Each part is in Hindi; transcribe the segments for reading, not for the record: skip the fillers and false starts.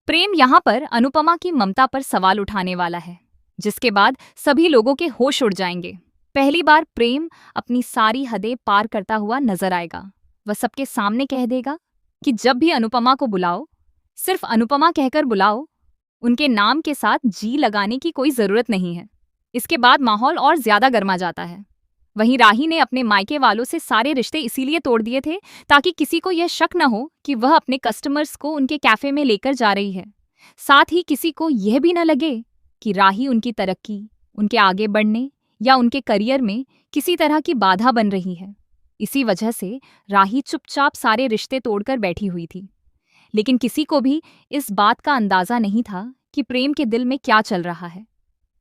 प्रेम यहाँ पर अनुपमा की ममता पर सवाल उठाने वाला है, जिसके बाद सभी लोगों के होश उड़ जाएंगे। पहली बार प्रेम अपनी सारी हदें पार करता हुआ नजर आएगा। वह सबके सामने कह देगा कि जब भी अनुपमा को बुलाओ, सिर्फ अनुपमा कहकर बुलाओ, उनके नाम के साथ जी लगाने की कोई जरूरत नहीं है। इसके बाद माहौल और ज्यादा गर्मा जाता है। वहीं राही ने अपने मायके वालों से सारे रिश्ते इसीलिए तोड़ दिए थे ताकि किसी को यह शक न हो कि वह अपने कस्टमर्स को उनके कैफे में लेकर जा रही है। साथ ही किसी को यह भी न लगे कि राही उनकी तरक्की, उनके आगे बढ़ने या उनके करियर में किसी तरह की बाधा बन रही है। इसी वजह से राही चुपचाप सारे रिश्ते तोड़कर बैठी हुई थी। लेकिन किसी को भी इस बात का अंदाजा नहीं था कि प्रेम के दिल में क्या चल रहा है।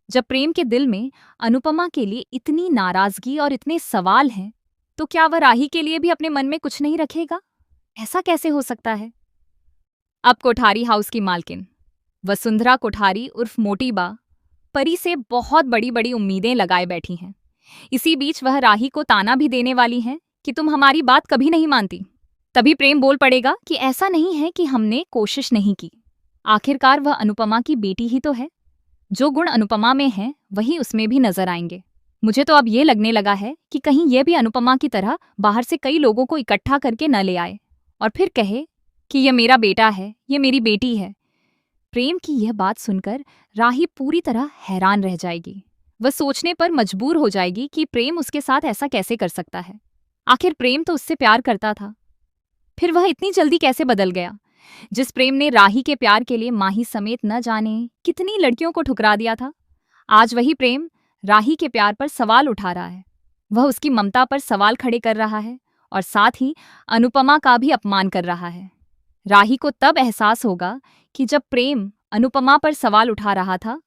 जब प्रेम के दिल में अनुपमा के लिए इतनी नाराजगी और इतने सवाल हैं, तो क्या वह राही के लिए भी अपने मन में कुछ नहीं रखेगा? ऐसा कैसे हो सकता है? अब कोठारी हाउस की मालकिन वसुंधरा कोठारी उर्फ मोटी बा परी से बहुत बड़ी बड़ी उम्मीदें लगाए बैठी हैं। इसी बीच वह राही को ताना भी देने वाली हैं कि तुम हमारी बात कभी नहीं मानती। तभी प्रेम बोल पड़ेगा कि ऐसा नहीं है कि हमने कोशिश नहीं की। आखिरकार वह अनुपमा की बेटी ही तो है। जो गुण अनुपमा में हैं वही उसमें भी नजर आएंगे। मुझे तो अब ये लगने लगा है कि कहीं यह भी अनुपमा की तरह बाहर से कई लोगों को इकट्ठा करके न ले आए और फिर कहे कि यह मेरा बेटा है, यह मेरी बेटी है। प्रेम की यह बात सुनकर राही पूरी तरह हैरान रह जाएगी। वह सोचने पर मजबूर हो जाएगी कि प्रेम उसके साथ ऐसा कैसे कर सकता है। आखिर प्रेम तो उससे प्यार करता था, फिर वह इतनी जल्दी कैसे बदल गया? जिस प्रेम ने राही के प्यार के लिए माही समेत न जाने कितनी लड़कियों को ठुकरा दिया था, आज वही प्रेम राही के प्यार पर सवाल उठा रहा है। वह उसकी ममता पर सवाल खड़े कर रहा है और साथ ही अनुपमा का भी अपमान कर रहा है। राही को तब एहसास होगा कि जब प्रेम अनुपमा पर सवाल उठा रहा था,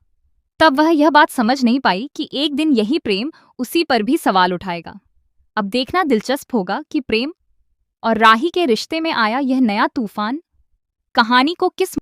तब वह यह बात समझ नहीं पाई कि एक दिन यही प्रेम उसी पर भी सवाल उठाएगा। अब देखना दिलचस्प होगा कि प्रेम और राही के रिश्ते में आया यह नया तूफान कहानी को किस